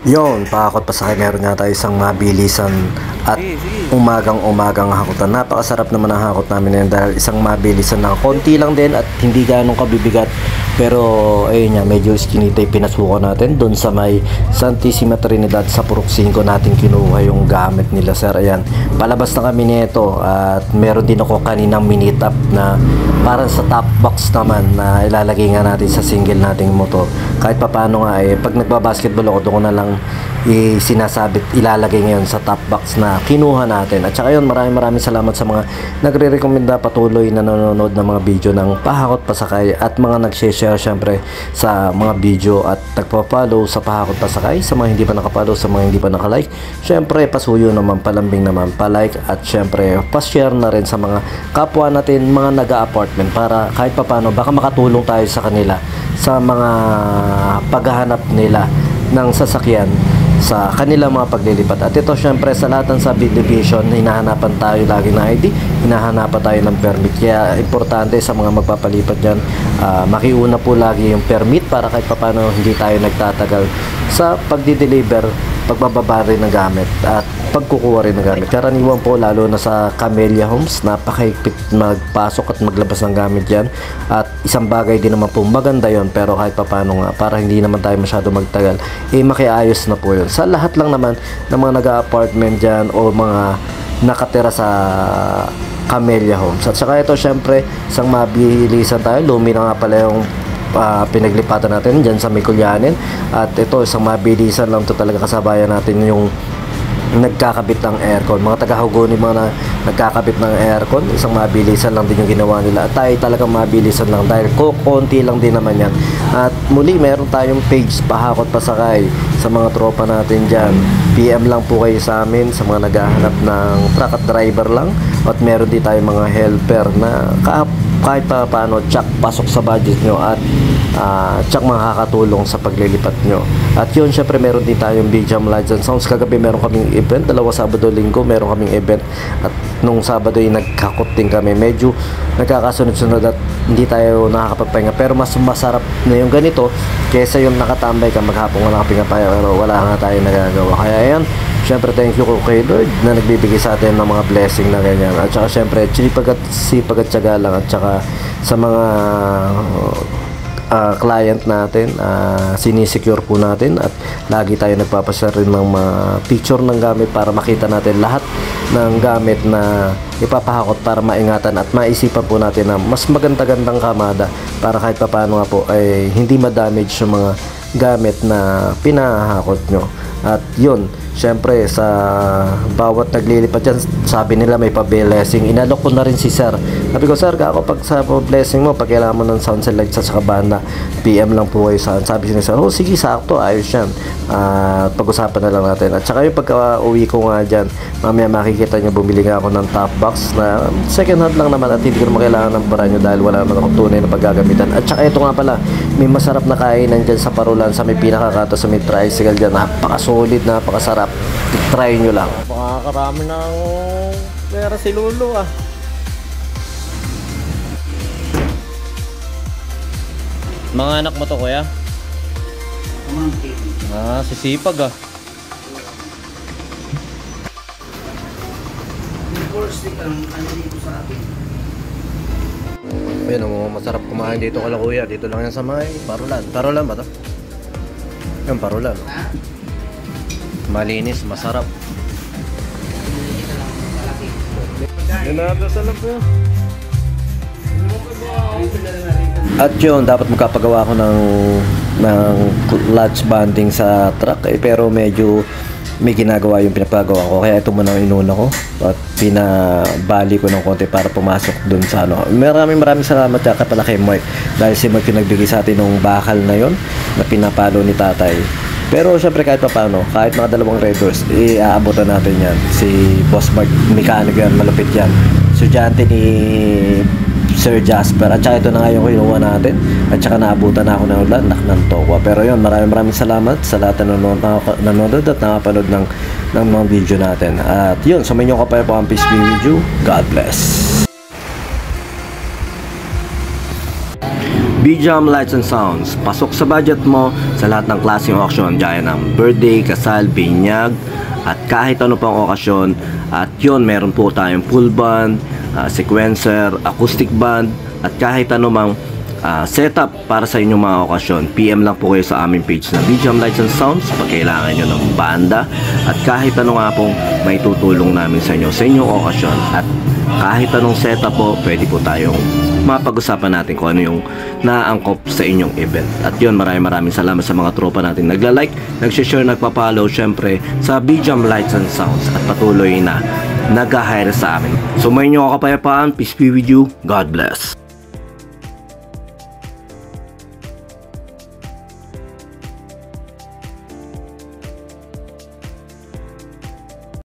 Yon, pakakot pa sa akin, meron nga tayo isang mabilisan at umagang-umagang hakutan. Napakasarap naman ang hakot namin ngayon dahil isang mabilisan lang. Konti lang din at hindi ganong kabibigat. Pero ayun nga, medyo skinita yung pinasuko natin doon sa may Santissima Trinidad sa Purok 5 natin kinuha yung gamit nila, sir. Ayan, palabas na kami nito at meron din ako kaninang minute up na parang sa top box naman na ilalagay nga natin sa single nating motor. Kahit papano nga pag nagbabasketball ako, doon ko na lang sinasabit, ilalagay ngayon sa top box na kinuha natin. At saka yun, maraming salamat sa mga nagre-recommenda patuloy na nanonood ng mga video ng Pahakot Pasakay at mga nag-share syempre sa mga video at nagpa-follow sa Pahakot Pasakay. Sa mga hindi pa nakapollow, sa mga hindi pa nakalike, syempre pasuyo naman, palambing naman, palike at syempre pa-share na rin sa mga kapwa natin, mga naga-apartment, para kahit papano baka makatulong tayo sa kanila sa mga paghahanap nila ng sasakyan sa kanilang mga paglilipat. At ito syempre sa lahat ng subdivision, hinahanapan tayo lagi ng ID, hinahanapan tayo ng permit. Kaya importante sa mga magpapalipat dyan, makiuna po lagi yung permit para kahit papano hindi tayo nagtatagal sa pagdi-deliver, pagbababa rin ng gamit at pagkukuha rin ng gamit. Karaniwan po lalo na sa Camellia Homes, napakahigpit magpasok at maglabas ng gamit yan. At isang bagay din naman po, maganda yon, pero kahit papano nga, para hindi naman tayo masyado magtagal, makiayos na po yun. Sa lahat lang naman ng mga nag-apartment dyan o mga nakatira sa Camellia Homes. At saka ito syempre, isang mabilisan tayo, lumi na nga pala yung pinaglipatan natin dyan sa Mikulyanin. At ito isang mabilisan lang to talaga, kasabayan natin yung nagkakabit ng aircon, mga taga-Hugoni, mga nagkakabit ng aircon. Isang mabilisan lang din yung ginawa nila at tayo talagang mabilisan lang dahil konti lang din naman yan. At muli, meron tayong page Pahakot Pasakay sa mga tropa natin dyan. PM lang po kayo sa amin sa mga naghahanap ng truck at driver lang, at meron din tayong mga helper na kahit pa paano tsak pasok sa budget nyo at tsak makakatulong sa paglilipat nyo. At yun, syempre meron din tayong Big Jam Lights and Sounds. Kagabi meron kaming event, dalawa Sabado Linggo meron kaming event, at nung Sabado ay nagkakot din kami. Medyo nagkakasunod-sunod at hindi tayo nakakapagpahinga, pero mas masarap na yung ganito kesa yung nakatambay ka maghapon nga nakapinga tayo pero wala nga tayo nagagawa. Kaya ayan, syempre thank you ko kay Lord na nagbibigay sa atin ng mga blessing na ganyan. At saka syempre sipag at tiyaga lang. At saka sa mga client natin, sinisecure po natin at lagi tayo nagpapashare rin ng mga picture ng gamit para makita natin lahat ng gamit na ipapahakot, para maingatan at maisipan po natin na mas maganda-gandang kamada para kahit papaano nga po ay hindi ma-damage yung mga gamit na pinahakot nyo. At yun, syempre sa bawat naglilipat dyan, sabi nila may pa-blessing. Inalok ko na rin si sir. Sabi ko, sir, ako pag sa blessing mo, pag kailangan mo ng sound select sa banda, PM lang po kayo sa. Sabi ni sir, oh sige, sakto, ayos yan. Pag-usapan na lang natin. At saka yung pagka-uwi ko nga dyan, mamaya makikita nyo, bumili nga ako ng top box na second hand lang naman at hindi ko naman kailangan ng brand nyo dahil wala naman akong tunay na paggagamitan. At saka ito nga pala, may masarap na kainan dyan sa Parulan, sa may pinakakato, sa may tricycle dyan. Napaka-solid, napakasarap. Try nyo lang. Makakarami ng pera si Lolo ah. Mga anak mo to, kuya? Sisipag ah. Ayun, masarap kumain dito kala kuya. Dito lang yan sa may Parulan. Parulan ba to? Yung Parulan. Malinis, masarap. Ginagasan na po. At yun, dapat magkapagawa ko ng clutch banding sa truck pero medyo may ginagawa yung pinapagawa ko, kaya ito muna ang inuna ko at pinabali ko ng konti para pumasok dun sa ano. Maraming salamat ka pala kay Mark dahil si Mark pinagbigay sa atin ng bakal na yon na pinapalo ni tatay. Pero syempre kahit pa paano, kahit mga dalawang Raiders, iaabotan natin yan. Si Boss Mark, mechanic yan, malupit yan. Estudyante ni Sir Jasper. At saka ito na nga yung kinuha natin. At saka naabutan na ako ng ulan, ng tokwa. Pero yun, maraming salamat sa lahat na nanonood at nakapanood ng mga video natin. At yun, sumayin nyo ka pa po ang peace be with you. God bless. BJAM Lights and Sounds, pasok sa budget mo sa lahat ng klaseng okasyon gaya ng birthday, kasal, binyag, at kahit ano pang okasyon. At yun, meron po tayong full band, sequencer, acoustic band, at kahit ano mang setup para sa inyong mga okasyon. PM lang po kayo sa aming page na BJAM Lights and Sounds pag kailangan nyo ng banda at kahit ano nga pong may tutulong namin sa inyo sa inyong okasyon. At kahit anong setup po, pwede po tayong mapag-usapan natin kung ano yung naangkop sa inyong event. At yun, maraming salamat sa mga tropa natin nagla-like, nag-share, nagpa-follow syempre sa BJAM Lights and Sounds at patuloy na nag-hire sa amin. So may inyo kapayapaan, peace be with you, God bless.